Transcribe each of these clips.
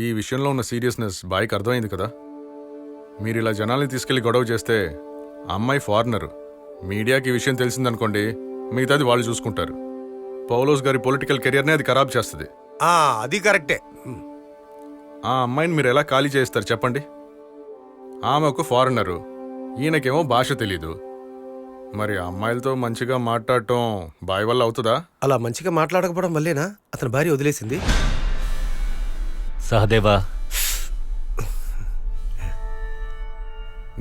ఈ విషయంలో ఉన్న సీరియస్నెస్ బాయ్కి అర్థమైంది కదా. మీరు ఇలా జనాల్ని తీసుకెళ్లి గొడవ చేస్తే అమ్మాయి ఫారినరు, మీడియాకి ఈ విషయం తెలిసిందనుకోండి, మిగతాది వాళ్ళు చూసుకుంటారు. పౌలోస్ గారి పొలిటికల్ కెరియర్నే అది ఖరాబ్ చేస్తుంది. అది కరెక్టే. ఆ అమ్మాయిని మీరు ఎలా ఖాళీ చేస్తారు చెప్పండి? ఆమె ఒక ఫారినరు, ఈయనకేమో భాష తెలీదు. మరి అమ్మాయిలతో మంచిగా మాట్లాడటం బాయ్ వల్ల అవుతుందా? అలా మంచిగా మాట్లాడకపోవడం వల్లేనా అతని భార్య వదిలేసింది? సహదేవా,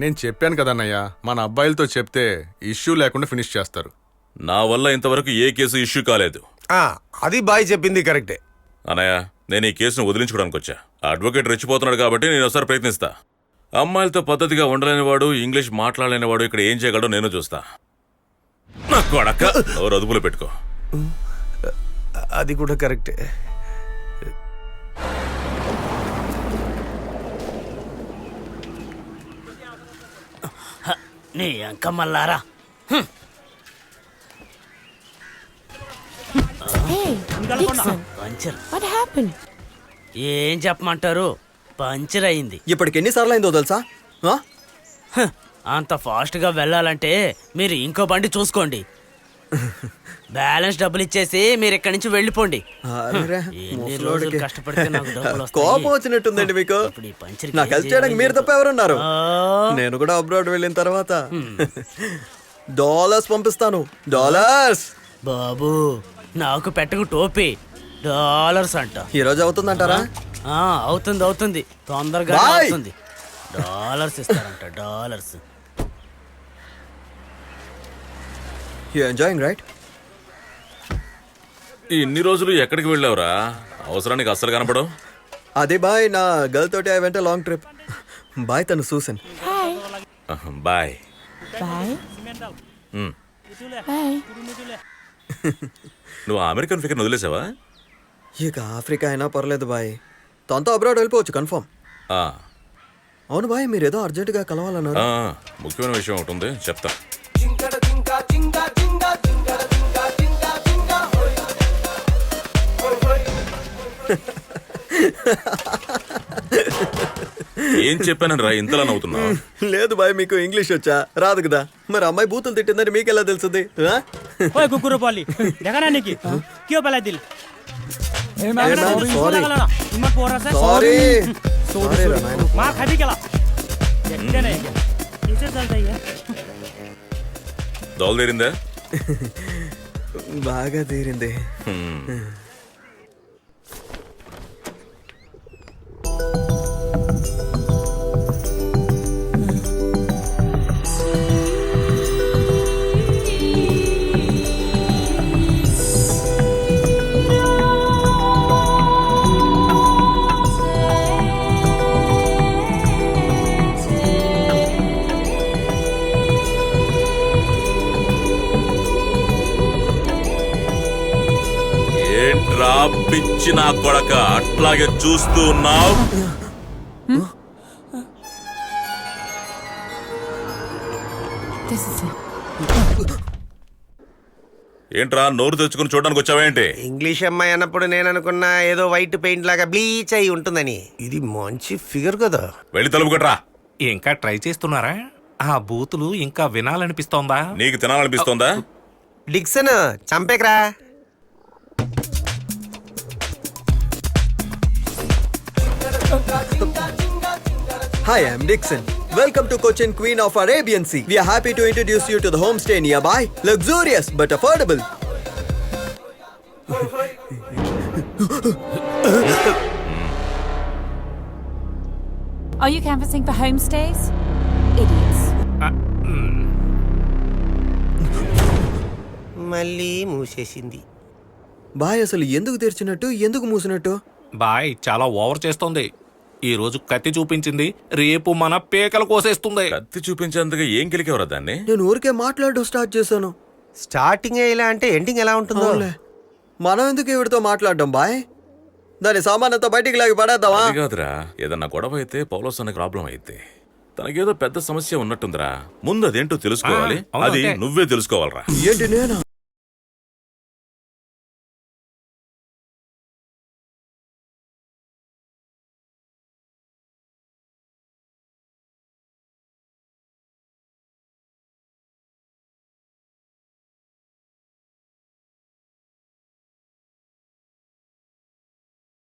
నేను చెప్పాను కదన్నయ్య, మన అబ్బాయిలతో చెప్తే ఇష్యూ లేకుండా ఫినిష్ చేస్తారు. నా వల్ల ఇంతవరకు ఏ కేసు ఇష్యూ కాలేదు. అది బాయ్ చెప్పింది కరెక్టే. అన్నయ్య, నేను ఈ కేసును వదిలించుకోవడానికి వచ్చా. అడ్వకేట్ రెచ్చిపోతున్నాడు కాబట్టి నేను ఒకసారి ప్రయత్నిస్తా. అమ్మాయిలతో పద్ధతిగా ఉండలేనివాడు, ఇంగ్లీష్ మాట్లాడలేనివాడు ఇక్కడ ఏం చేయగలడో నేను చూస్తా. నా కొడక, ఎవరు అదుపులో పెట్టుకో. అది కూడా కరెక్టే. నీ అంకమ్మల్లారా, Hey, Dixon, puncture. what happened? ఏం చెప్పమంటారు, పంచర్ అయింది. ఇప్పటికి ఎన్నిసార్లు అయిందో తెలుసా? అంత ఫాస్ట్ గా వెళ్ళాలంటే మీరు ఇంకో బండి చూసుకోండి. బ్యాలెన్స్ డబ్బులు ఇచ్చేసి మీరు ఇక్కడి నుంచి వెళ్ళిపోండి. ఎన్ని రోజులు కష్టపడితే నాకు డబ్బులు వస్తాయి. కోపం వచ్చినట్టుందండి మీకు. ఇప్పుడు ఈ పంచర్ నాకు హెల్ప్ చేయడానికి మీరు తప్ప ఎవరున్నారు? నేను కూడా అబ్రాడ్ వెళ్ళిన తర్వాత డాలర్స్ పంపిస్తాను. డాలర్స్ బాబు, నాకు పెట్టకు టోపీ. డాలర్స్ అంట. ఈ రోజు అవుతుందంటారా? అవుతుంది అవుతుంది, తొందరగా అవుతుంది. డాలర్స్ ఇస్తారంట, డాలర్స్. You enjoying right? ఇన్ని రోజులు ఎక్కడికి వెళ్ళావురా? అవసరానికి అస్సలు కనపడవు. అదే బాయ్, నా గర్ల్ తోటి I went long trip. Bye, తను Susan. Hi. Bye. Bye. Bye. నువ్వు అమెరికన్ ఫిగర్ వదిలేసావా? ఇక ఆఫ్రికా అయినా పర్లేదు బాయ్, తనతో అబ్రాడ్ వెళ్ళిపోవచ్చు కన్ఫర్మ్. అవును బాయ్, మీరేదో అర్జెంటుగా కలవాలన్నారు. ముఖ్యమైన విషయం ఒకటి ఉంది, చెప్తా. ఏం చెప్పానని రా ఇంతలా నవ్వుతున్నావు? లేదు బాయ్, మీకు ఇంగ్లీష్ వచ్చా? రాదు కదా. మరి అమ్మాయి బూతులు తిట్టిందని మీకు ఎలా తెలుస్తుంది? దోల తీరిందా? బాగా తీరింది. ఏంట్రా పిచ్చి నా కొడక, అట్లాగే చూస్తూ ఉన్నావు? This is it. ఏంట్రా నోరు తెచ్చుకుని చూడడానికి వచ్చావేంటి? ఇంగ్లీష్ అమ్మాయి అన్నప్పుడు నేను అనుకున్నా ఏదో వైట్ పెయింట్ లాగా బ్లీచ్ అయి ఉంటుందని. ఇది మంచి ఫిగర్ కదా. వెళ్ళి తలుపు కట్రా. ఇంకా ట్రై చేస్తున్నారా? ఆ బూతులు ఇంకా వినాలనిపిస్తోందా? నీకు తినాలనిపిస్తోందా? Dixon, చంపేకరా. Hi, I'm Dixon. Welcome to Cochin Queen of Arabian Sea. We are happy to introduce you to the homestay nearby. Luxurious but affordable. Are you canvassing for homestays? Idiots. మళ్ళీ మూసేసింది. Bye, అసలు ఎందుకు తెరిచినట్టు, ఎందుకు మూసినట్టు? Bye చాలా over చేస్తోంది. ఈ రోజు కత్తి చూపించింది, రేపు మన పేకలు కోసేస్తుంది. కత్తి చూపించేందుకు ఏం గెలికేవరా దాన్ని? నేను ఊరికే మాట్లాడడం స్టార్ట్ చేశాను. స్టార్టింగ్ ఇలా అంటే ఎండింగ్ ఎలా ఉంటుందో. మనం ఎందుకు ఈవిడతో మాట్లాడడం బాయ్? దాని సామానంతా బయటికి లాగి పడేద్దామా? అది కాదురా, ఏదన్నా గొడవ అయితే పౌలోస్ అనే ప్రాబ్లం అయితే తనకేదో పెద్ద సమస్య ఉన్నట్టుందిరా. ముందు అదేంటో తెలుసుకోవాలి. అది నువ్వే తెలుసుకోవాలరా. ఏంటి నేనా?